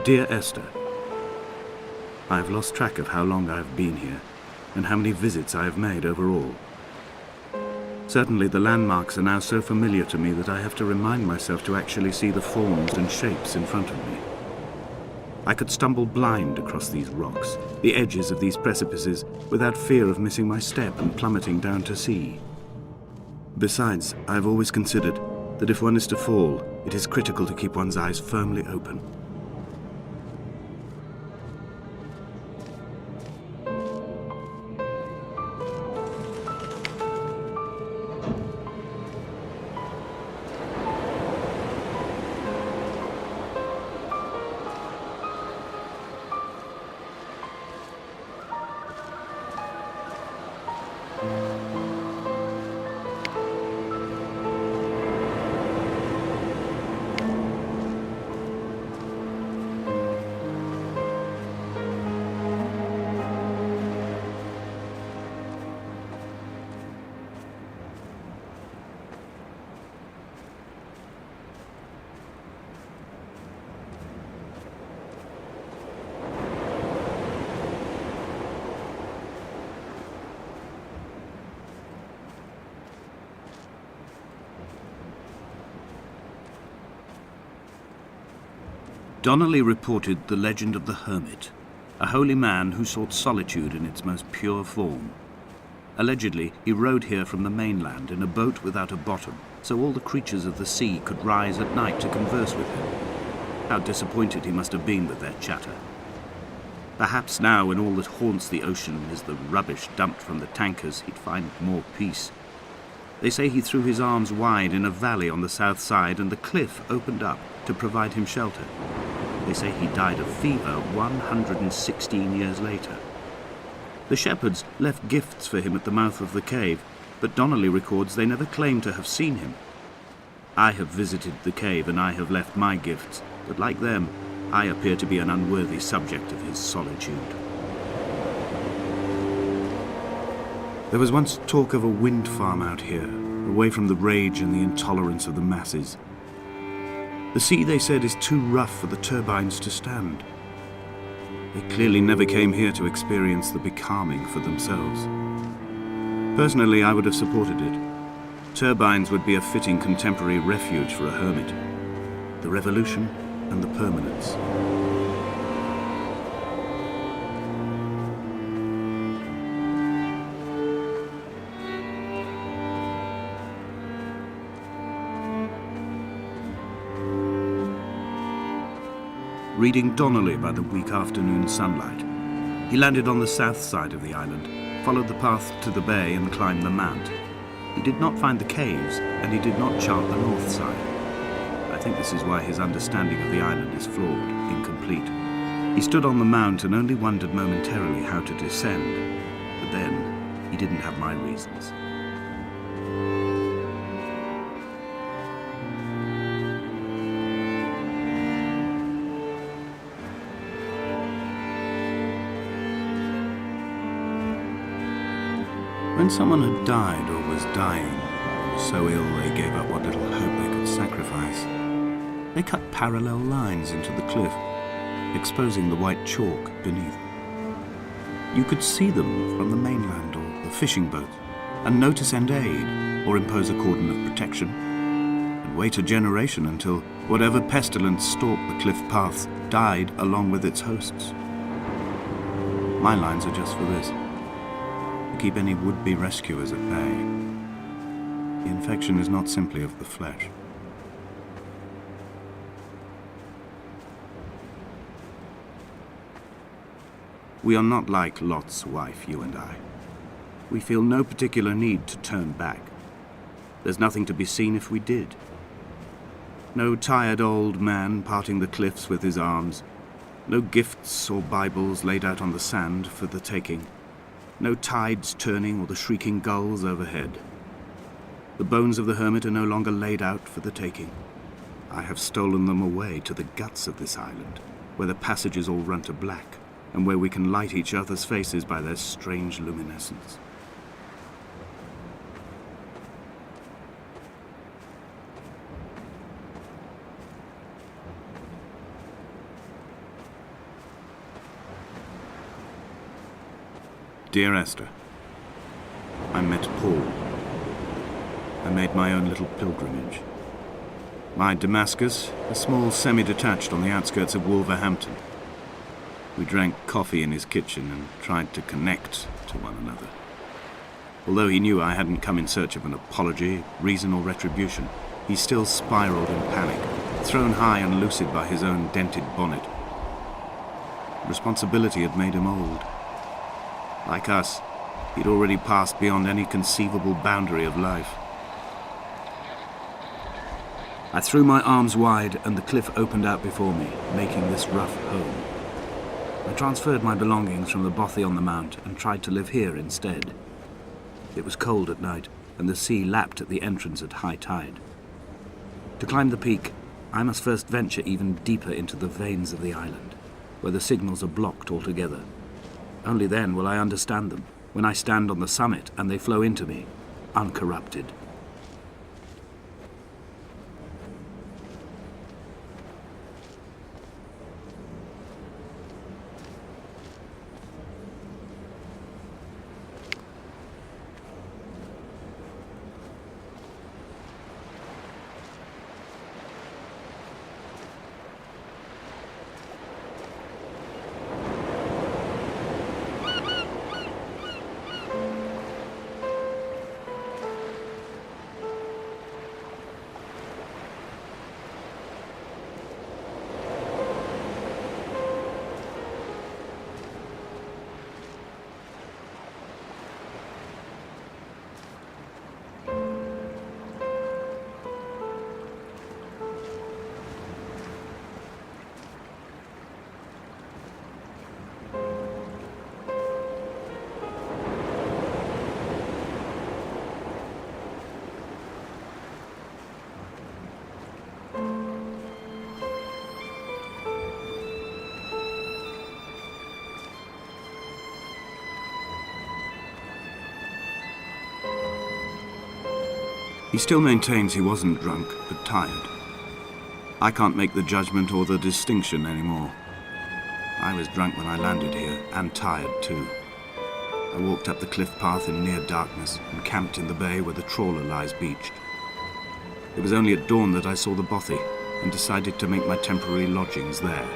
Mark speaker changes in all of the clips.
Speaker 1: Dear Esther, I have lost track of how long I have been here and how many visits I have made overall. Certainly the landmarks are now so familiar to me that I have to remind myself to actually see the forms and shapes in front of me. I could stumble blind across these rocks, the edges of these precipices, without fear of missing my step and plummeting down to sea. Besides, I have always considered that if one is to fall, it is critical to keep one's eyes firmly open. Donnelly reported the legend of the hermit, a holy man who sought solitude in its most pure form. Allegedly, he rode here from the mainland in a boat without a bottom, so all the creatures of the sea could rise at night to converse with him. How disappointed he must have been with their chatter. Perhaps now, when all that haunts the ocean is the rubbish dumped from the tankers, he'd find more peace. They say he threw his arms wide in a valley on the south side, and the cliff opened up to provide him shelter. They say he died of fever 116 years later. The shepherds left gifts for him at the mouth of the cave, but Donnelly records they never claimed to have seen him. I have visited the cave and I have left my gifts, but like them, I appear to be an unworthy subject of his solitude. There was once talk of a wind farm out here, away from the rage and the intolerance of the masses. The sea, they said, is too rough for the turbines to stand. They clearly never came here to experience the becalming for themselves. Personally, I would have supported it. Turbines would be a fitting contemporary refuge for a hermit. The revolution and the permanence. Reading Donnelly by the weak afternoon sunlight. He landed on the south side of the island, followed the path to the bay and climbed the mount. He did not find the caves, and he did not chart the north side. I think this is why his understanding of the island is flawed, incomplete. He stood on the mount and only wondered momentarily how to descend, but then he didn't have my reasons. When someone had died or was dying, or was so ill they gave up what little hope they could sacrifice, they cut parallel lines into the cliff, exposing the white chalk beneath. You could see them from the mainland or the fishing boat, and know to send aid or impose a cordon of protection, and wait a generation until whatever pestilence stalked the cliff paths died along with its hosts. My lines are just for this. Keep any would-be rescuers at bay. The infection is not simply of the flesh. We are not like Lot's wife, you and I. We feel no particular need to turn back. There's nothing to be seen if we did. No tired old man parting the cliffs with his arms. No gifts or Bibles laid out on the sand for the taking. No tides turning or the shrieking gulls overhead. The bones of the hermit are no longer laid out for the taking. I have stolen them away to the guts of this island, where the passages all run to black, and where we can light each other's faces by their strange luminescence. Dear Esther, I met Paul. I made my own little pilgrimage. My Damascus, a small semi-detached on the outskirts of Wolverhampton. We drank coffee in his kitchen and tried to connect to one another. Although he knew I hadn't come in search of an apology, reason or retribution, he still spiraled in panic, thrown high and lucid by his own dented bonnet. Responsibility had made him old. Like us, he'd already passed beyond any conceivable boundary of life. I threw my arms wide and the cliff opened out before me, making this rough home. I transferred my belongings from the bothy on the mount and tried to live here instead. It was cold at night, and the sea lapped at the entrance at high tide. To climb the peak, I must first venture even deeper into the veins of the island, where the signals are blocked altogether. Only then will I understand them, when I stand on the summit and they flow into me, uncorrupted. He still maintains he wasn't drunk, but tired. I can't make the judgment or the distinction anymore. I was drunk when I landed here, and tired too. I walked up the cliff path in near darkness and camped in the bay where the trawler lies beached. It was only at dawn that I saw the bothy and decided to make my temporary lodgings there.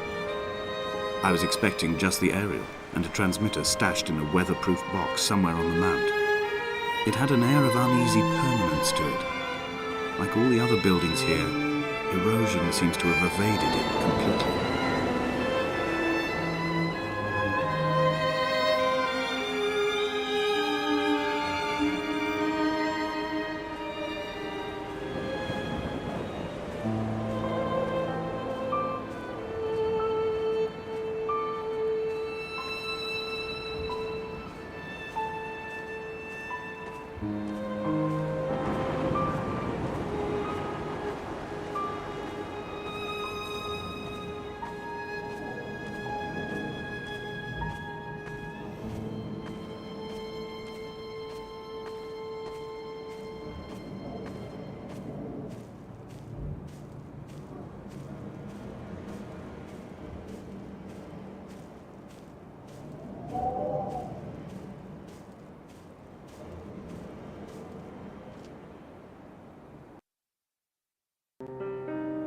Speaker 1: I was expecting just the aerial and a transmitter stashed in a weatherproof box somewhere on the mount. It had an air of uneasy permanence to it. Like all the other buildings here, erosion seems to have evaded it completely.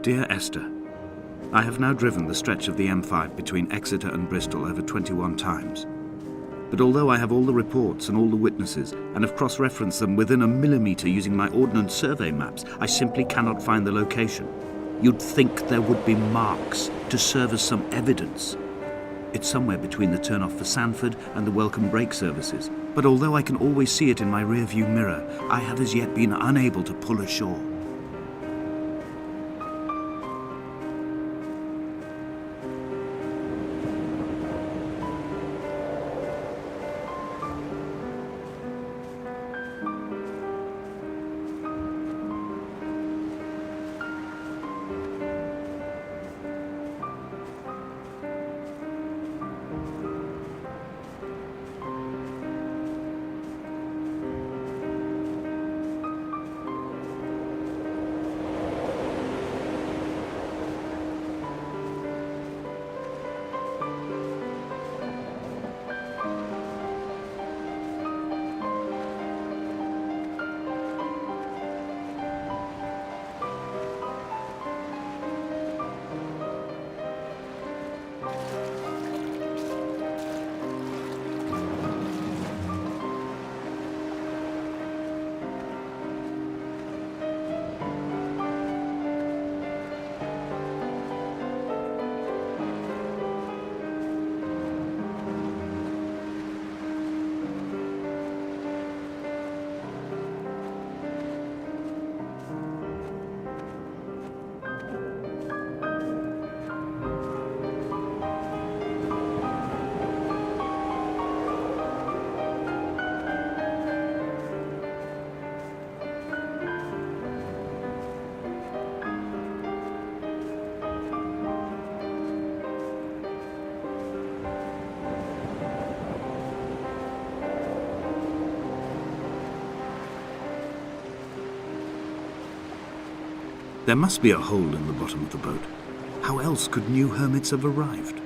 Speaker 1: Dear Esther, I have now driven the stretch of the M5 between Exeter and Bristol over 21 times. But although I have all the reports and all the witnesses, and have cross-referenced them within a millimetre using my ordnance survey maps, I simply cannot find the location. You'd think there would be marks to serve as some evidence. It's somewhere between the turn-off for Sandford and the welcome brake services. But although I can always see it in my rear-view mirror, I have as yet been unable to pull ashore. There must be a hole in the bottom of the boat. How else could new hermits have arrived?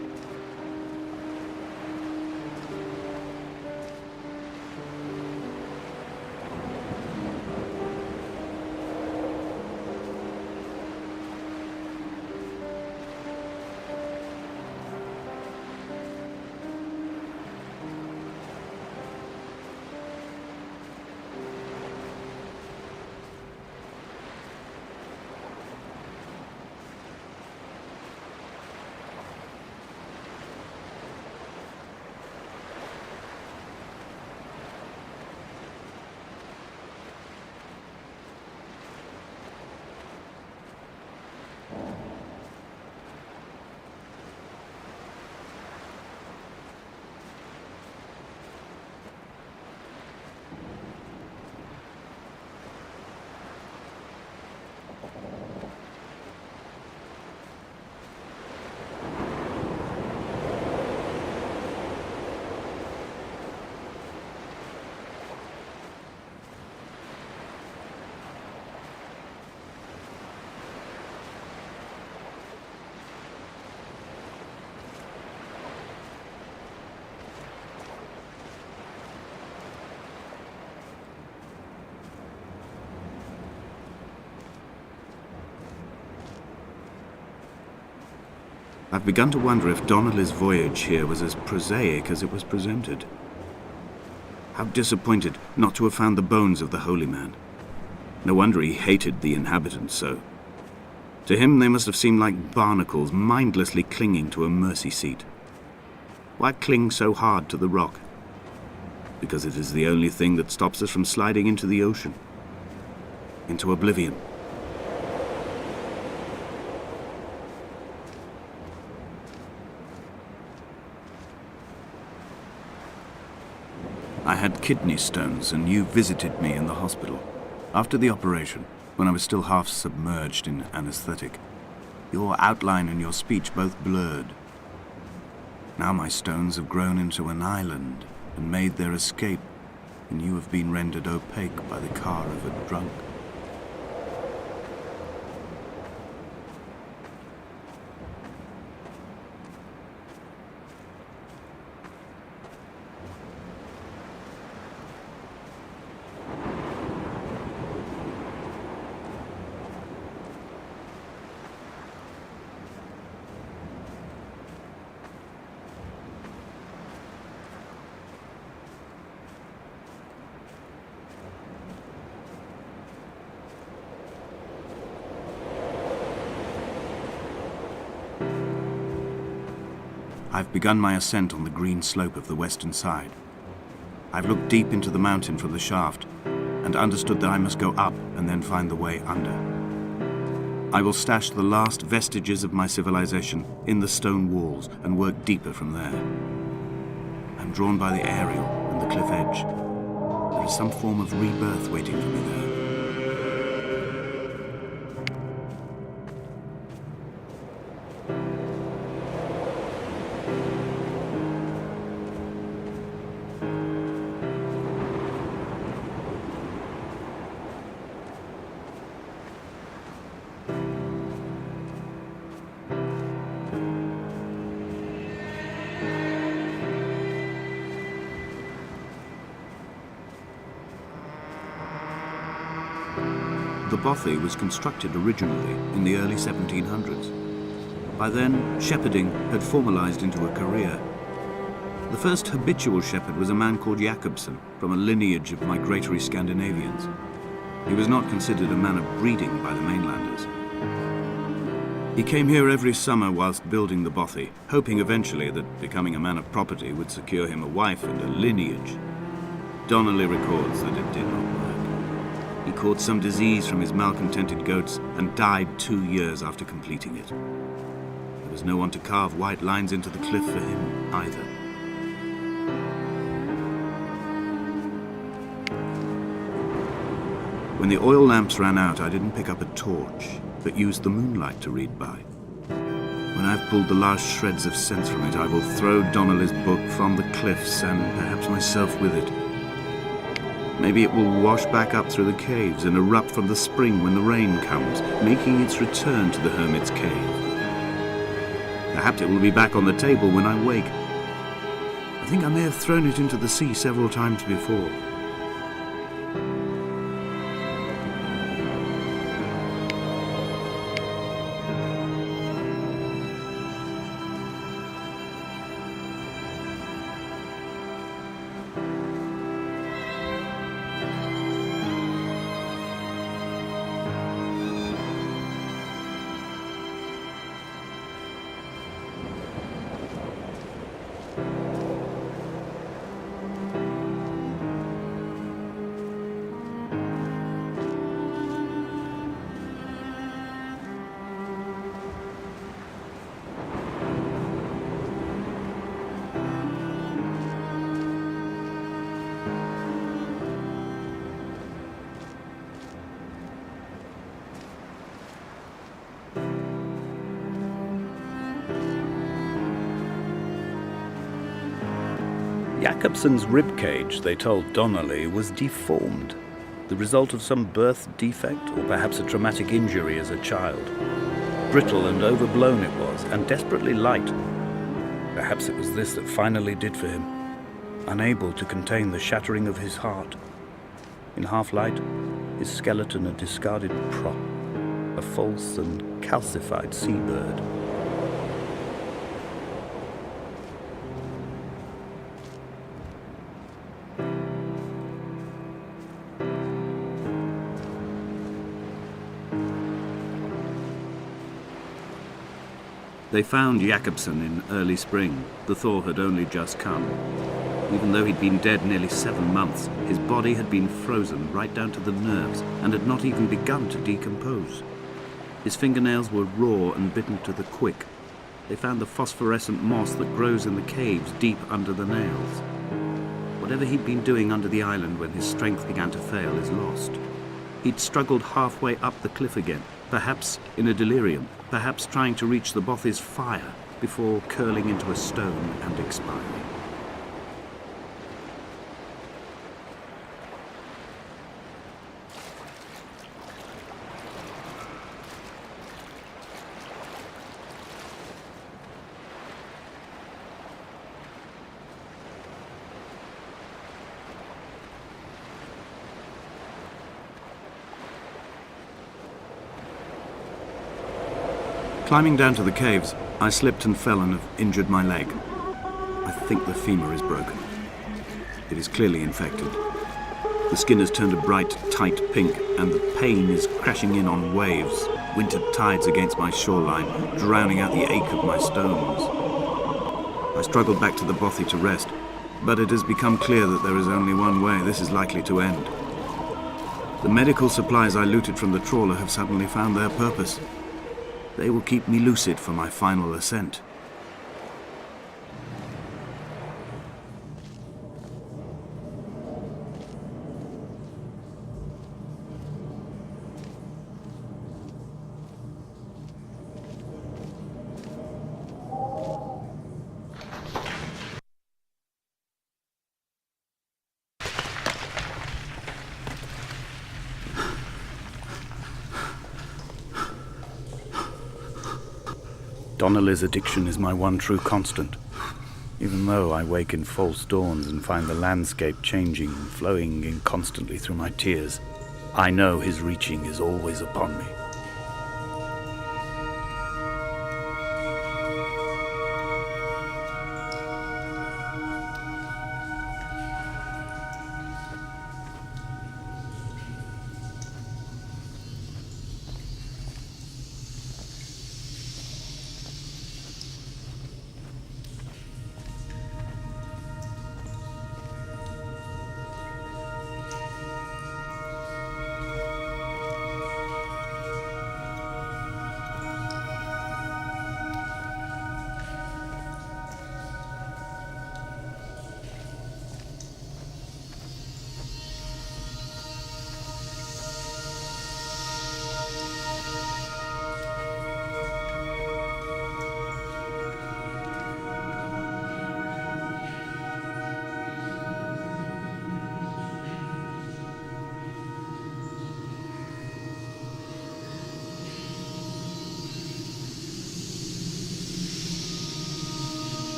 Speaker 1: I've begun to wonder if Donnelly's voyage here was as prosaic as it was presented. How disappointed not to have found the bones of the holy man. No wonder he hated the inhabitants so. To him they must have seemed like barnacles mindlessly clinging to a mercy seat. Why cling so hard to the rock? Because it is the only thing that stops us from sliding into the ocean, into oblivion. I had kidney stones, and you visited me in the hospital. After the operation, when I was still half submerged in anesthetic, your outline and your speech both blurred. Now my stones have grown into an island and made their escape, and you have been rendered opaque by the car of a drunk. I've begun my ascent on the green slope of the western side. I've looked deep into the mountain from the shaft and understood that I must go up and then find the way under. I will stash the last vestiges of my civilization in the stone walls and work deeper from there. I'm drawn by the aerial and the cliff edge. There is some form of rebirth waiting for me there. The bothy was constructed originally in the early 1700s. By then, shepherding had formalized into a career. The first habitual shepherd was a man called Jacobson, from a lineage of migratory Scandinavians. He was not considered a man of breeding by the mainlanders. He came here every summer whilst building the bothy, hoping eventually that becoming a man of property would secure him a wife and a lineage. Donnelly records that it did not work. He caught some disease from his malcontented goats and died 2 years after completing it. There was no one to carve white lines into the cliff for him either. When the oil lamps ran out, I didn't pick up a torch, but used the moonlight to read by. When I've pulled the last shreds of sense from it, I will throw Donnelly's book from the cliffs and perhaps myself with it. Maybe it will wash back up through the caves and erupt from the spring when the rain comes, making its return to the hermit's cave. Perhaps it will be back on the table when I wake. I think I may have thrown it into the sea several times before. Jacobson's ribcage, they told Donnelly, was deformed, the result of some birth defect or perhaps a traumatic injury as a child. Brittle and overblown it was, and desperately light. Perhaps it was this that finally did for him, unable to contain the shattering of his heart. In half-light, his skeleton a discarded prop, a false and calcified seabird. They found Jacobson in early spring. The thaw had only just come. Even though he'd been dead nearly 7 months, his body had been frozen right down to the nerves and had not even begun to decompose. His fingernails were raw and bitten to the quick. They found the phosphorescent moss that grows in the caves deep under the nails. Whatever he'd been doing under the island when his strength began to fail is lost. He'd struggled halfway up the cliff again, perhaps in a delirium, perhaps trying to reach the bothy's fire before curling into a stone and expiring. Climbing down to the caves, I slipped and fell and have injured my leg. I think the femur is broken. It is clearly infected. The skin has turned a bright, tight pink, and the pain is crashing in on waves, winter tides against my shoreline, drowning out the ache of my stones. I struggled back to the bothy to rest, but it has become clear that there is only one way this is likely to end. The medical supplies I looted from the trawler have suddenly found their purpose. They will keep me lucid for my final ascent. Donnelly's addiction is my one true constant. Even though I wake in false dawns and find the landscape changing, flowing inconstantly through my tears, I know his reaching is always upon me.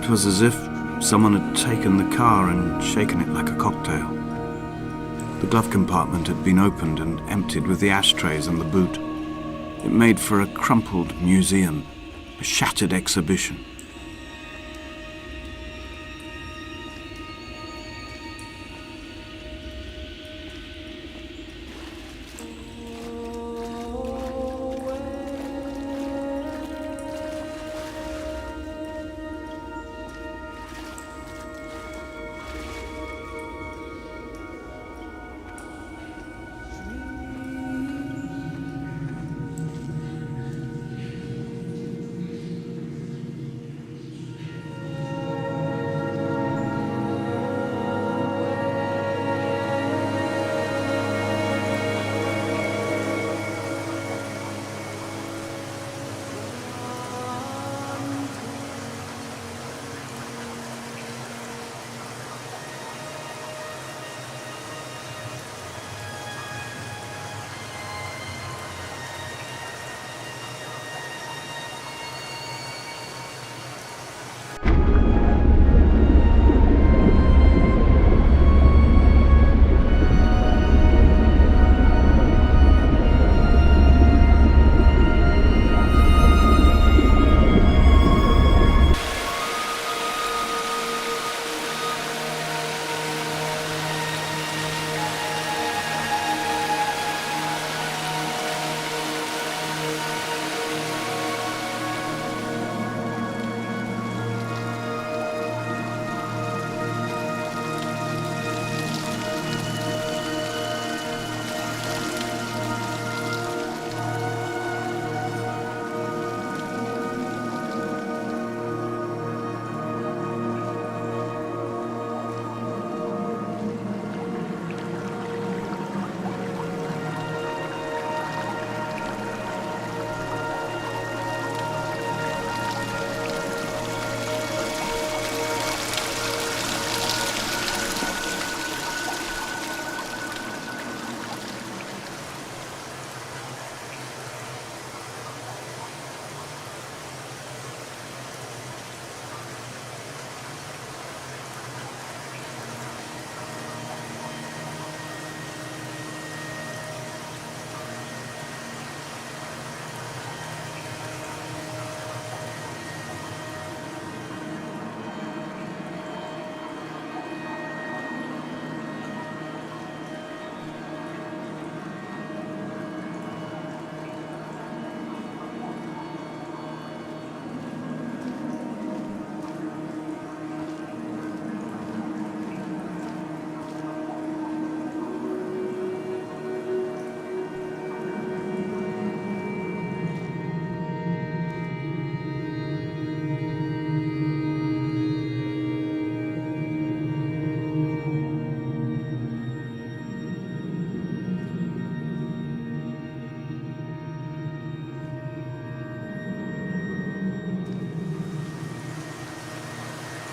Speaker 1: It was as if someone had taken the car and shaken it like a cocktail. The glove compartment had been opened and emptied with the ashtrays and the boot. It made for a crumpled museum, a shattered exhibition.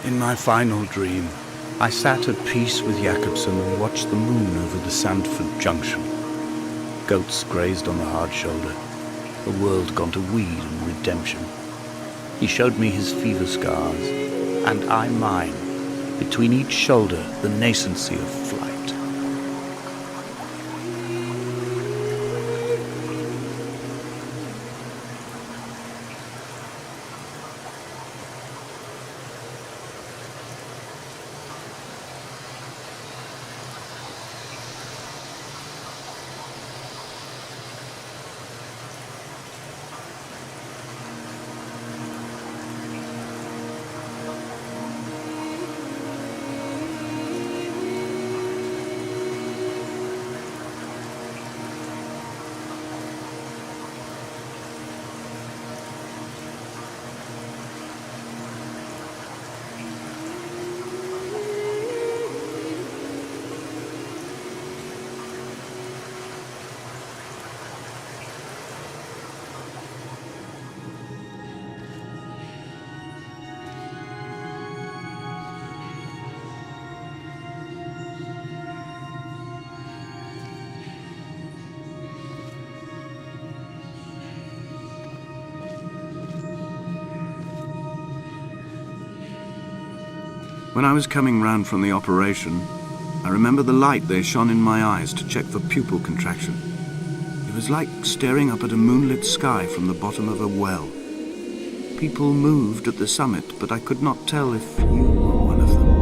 Speaker 2: In my final dream, I sat at peace with Jacobson and watched the moon over the Sandford Junction. Goats grazed on the hard shoulder, a world gone to weed and redemption. He showed me his fever scars, and I mine, between each shoulder the nascency of flight.
Speaker 1: When I was coming round from the operation, I remember the light they shone in my eyes to check for pupil contraction. It was like staring up at a moonlit sky from the bottom of a well. People moved at the summit, but I could not tell if you were one of them.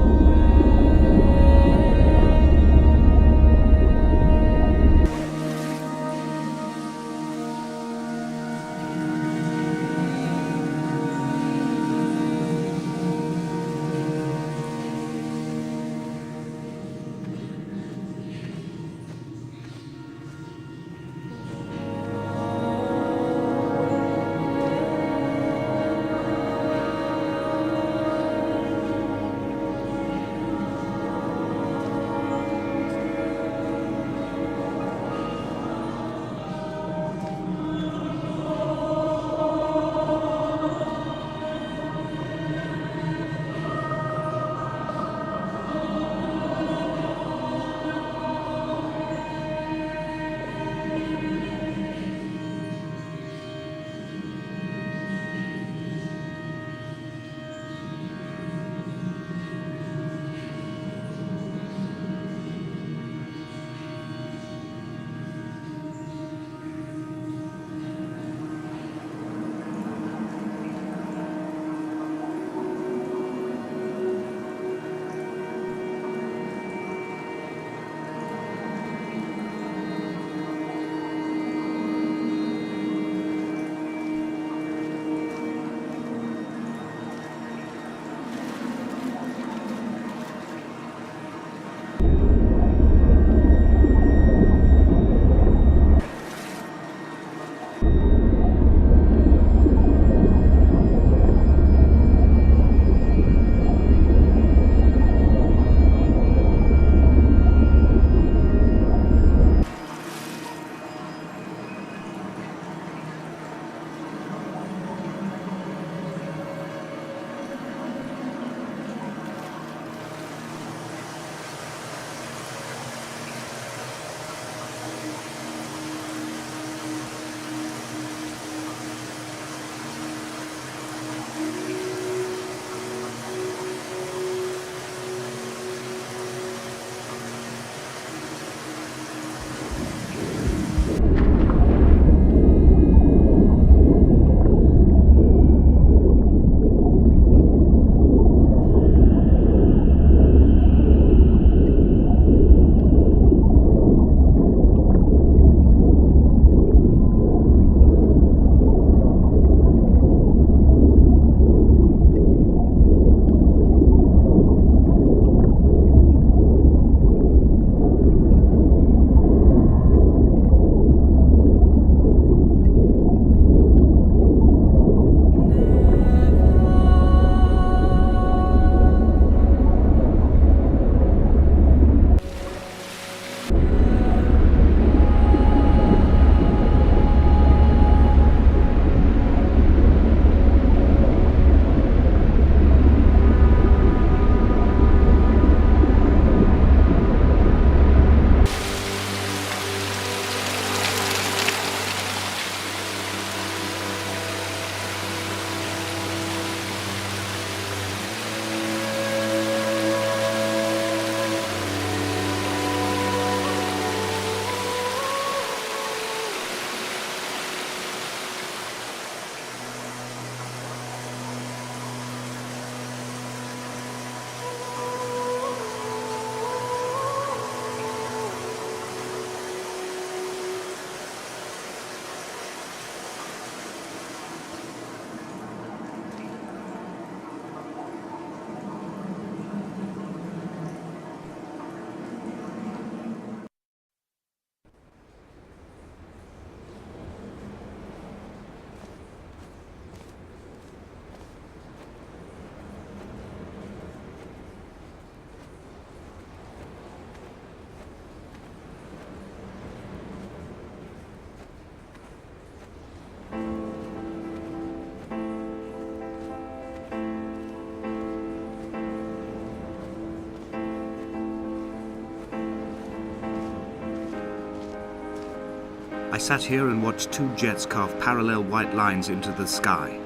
Speaker 1: I sat here and watched two jets carve parallel white lines into the sky.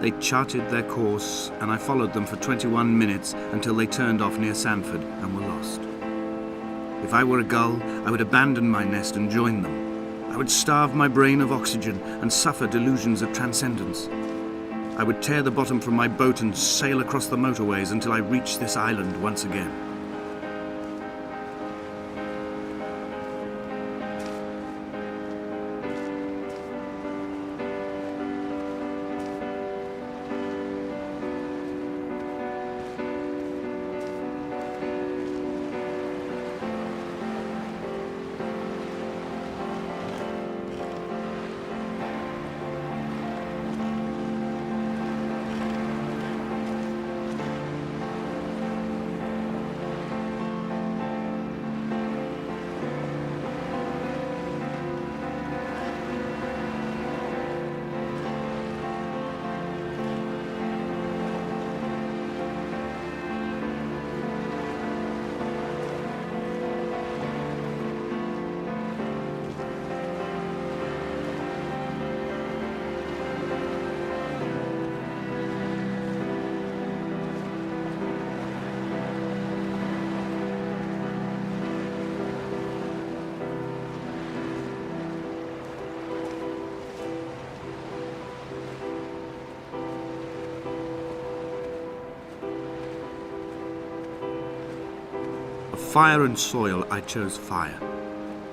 Speaker 1: They charted their course, and I followed them for 21 minutes until they turned off near Sanford and were lost. If I were a gull, I would abandon my nest and join them. I would starve my brain of oxygen and suffer delusions of transcendence. I would tear the bottom from my boat and sail across the motorways until I reached this island once again. Of fire and soil, I chose fire.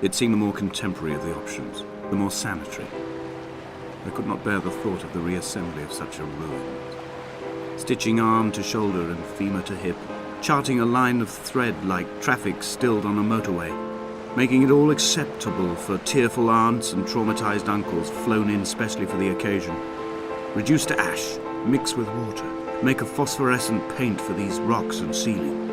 Speaker 1: It seemed the more contemporary of the options, the more sanitary. I could not bear the thought of the reassembly of such a ruin. Stitching arm to shoulder and femur to hip, charting a line of thread like traffic stilled on a motorway, making it all acceptable for tearful aunts and traumatized uncles flown in specially for the occasion. Reduce to ash, mix with water, make a phosphorescent paint for these rocks and ceiling.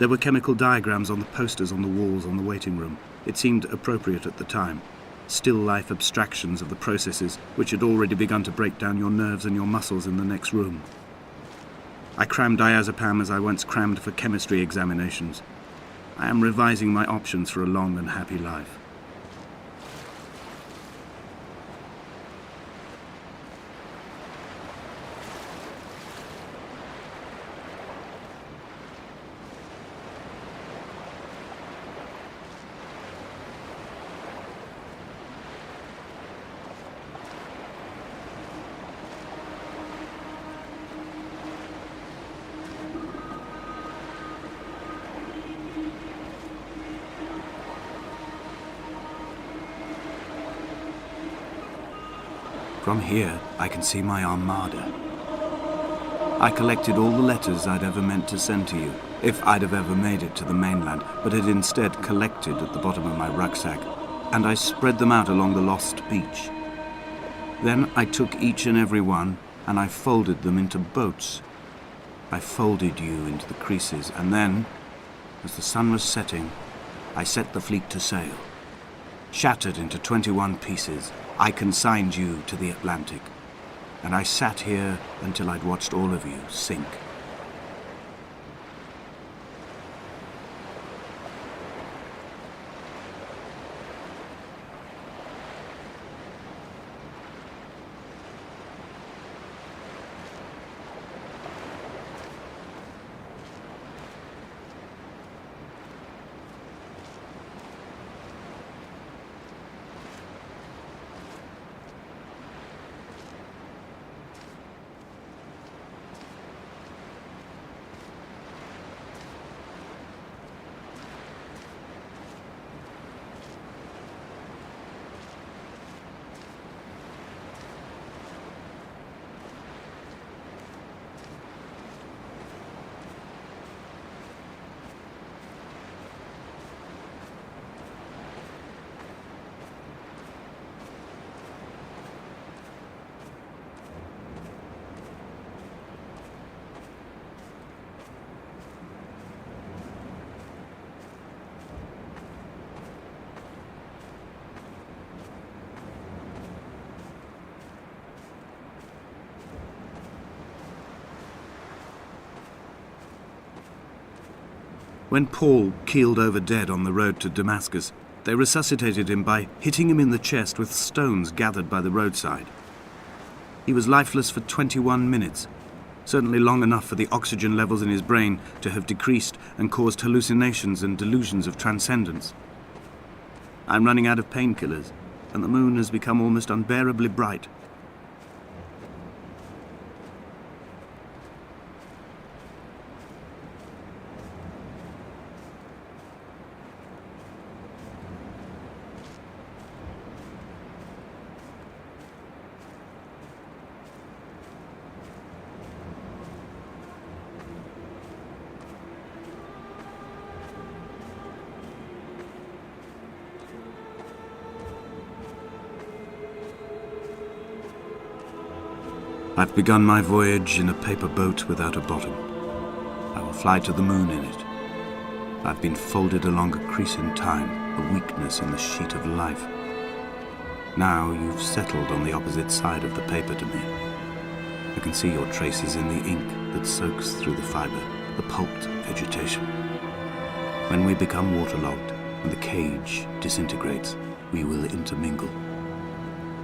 Speaker 1: There were chemical diagrams on the posters on the walls on the waiting room. It seemed appropriate at the time. Still life abstractions of the processes which had already begun to break down your nerves and your muscles in the next room. I crammed diazepam as I once crammed for chemistry examinations. I am revising my options for a long and happy life. From here, I can see my armada. I collected all the letters I'd ever meant to send to you, if I'd have ever made it to the mainland, but had instead collected at the bottom of my rucksack, and I spread them out along the lost beach. Then I took each and every one, and I folded them into boats. I folded you into the creases, and then, as the sun was setting, I set the fleet to sail. Shattered into 21 pieces, I consigned you to the Atlantic, and I sat here until I'd watched all of you sink. When Paul keeled over dead on the road to Damascus, they resuscitated him by hitting him in the chest with stones gathered by the roadside. He was lifeless for 21 minutes, certainly long enough for the oxygen levels in his brain to have decreased and caused hallucinations and delusions of transcendence. I'm running out of painkillers, and the moon has become almost unbearably bright. I've begun my voyage in a paper boat without a bottom. I will fly to the moon in it. I've been folded along a crease in time, a weakness in the sheet of life. Now you've settled on the opposite side of the paper to me. I can see your traces in the ink that soaks through the fibre, the pulped vegetation. When we become waterlogged and the cage disintegrates, we will intermingle.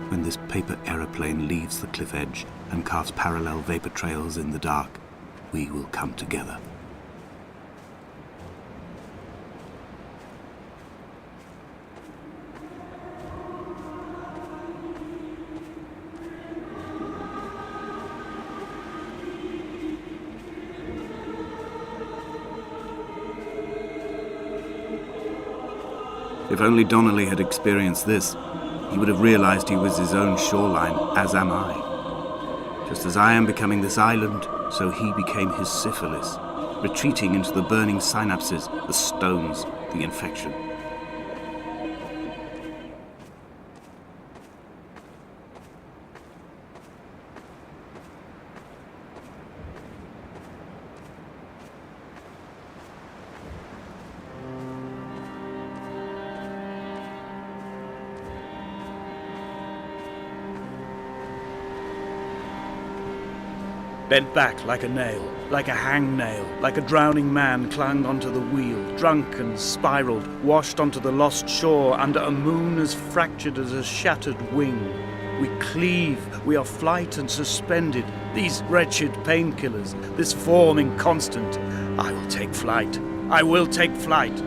Speaker 1: When this paper aeroplane leaves the cliff edge and casts parallel vapor trails in the dark, we will come together. If only Donnelly had experienced this, he would have realized he was his own shoreline, as am I. Just as I am becoming this island, so he became his syphilis, retreating into the burning synapses, the stones, the infection.
Speaker 2: Bent back like a nail, like a hangnail, like a drowning man clung onto the wheel, drunk and spiraled, washed onto the lost shore under a moon as fractured as a shattered wing. We cleave, we are flight and suspended, these wretched painkillers, this form inconstant. I will take flight, I will take flight.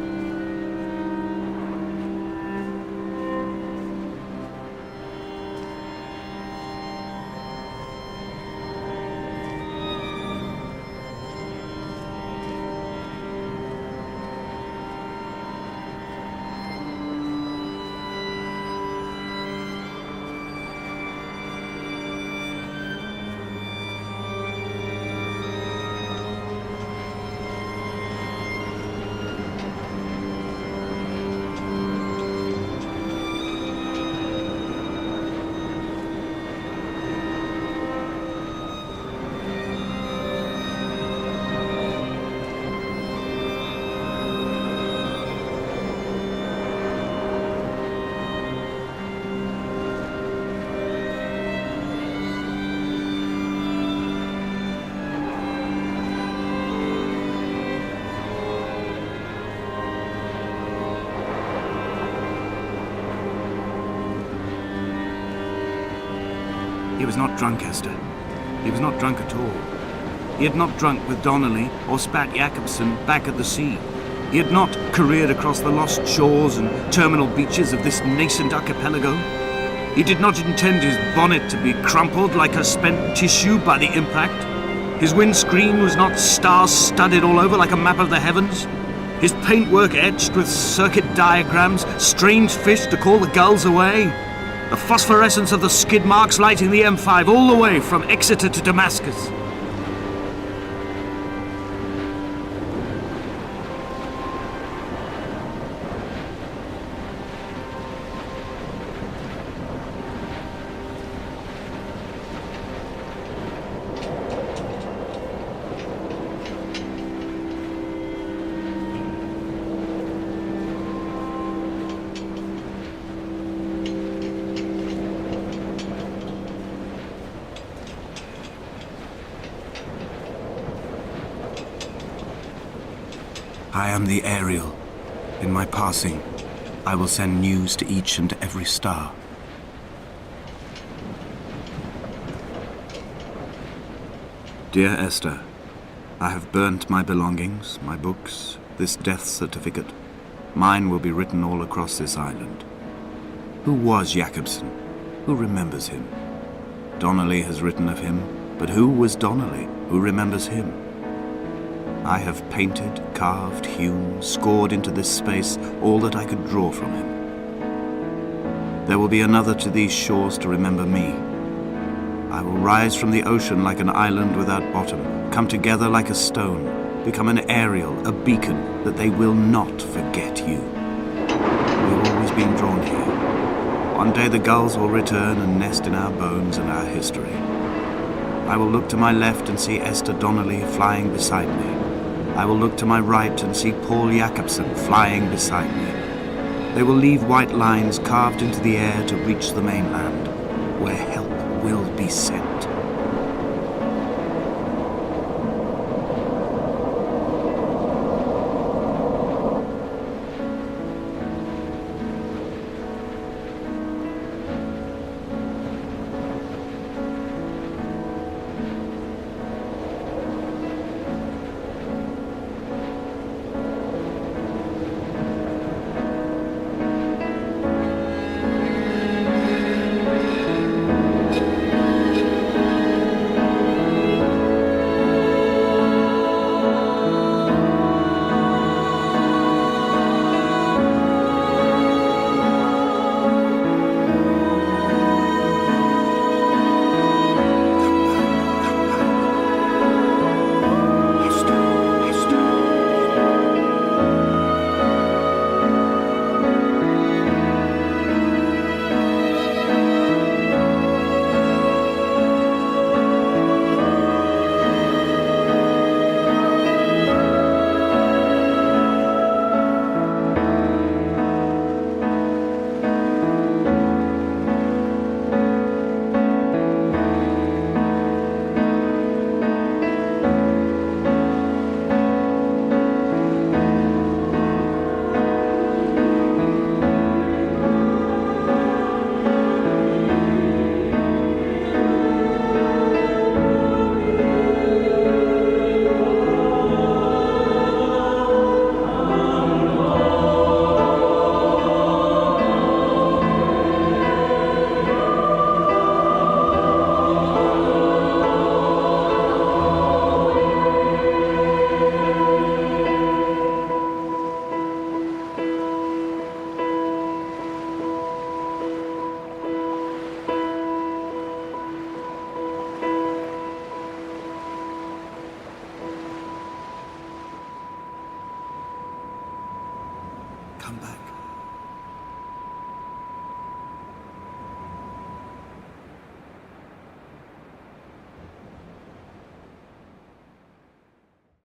Speaker 1: He was not drunk, Esther. He was not drunk at all. He had not drunk with Donnelly or spat Jacobson back at the sea. He had not careered across the lost shores and terminal beaches of this nascent archipelago. He did not intend his bonnet to be crumpled like a spent tissue by the impact. His windscreen was not star-studded all over like a map of the heavens. His paintwork etched with circuit diagrams, strange fish to call the gulls away. The phosphorescence of the skid marks lighting the M5 all the way from Exeter to Damascus. I am the Ariel. In my passing, I will send news to each and every star. Dear Esther, I have burnt my belongings, my books, this death certificate. Mine will be written all across this island. Who was Jacobson? Who remembers him? Donnelly has written of him, but who was Donnelly? Who remembers him? I have painted, carved, hewn, scored into this space all that I could draw from him. There will be another to these shores to remember me. I will rise from the ocean like an island without bottom, come together like a stone, become an Ariel, a beacon, that they will not forget you. We've always been drawn here. One day the gulls will return and nest in our bones and our history. I will look to my left and see Esther Donnelly flying beside me. I will look to my right and see Paul Jacobson flying beside me. They will leave white lines carved into the air to reach the mainland, where help will be sent. Come back.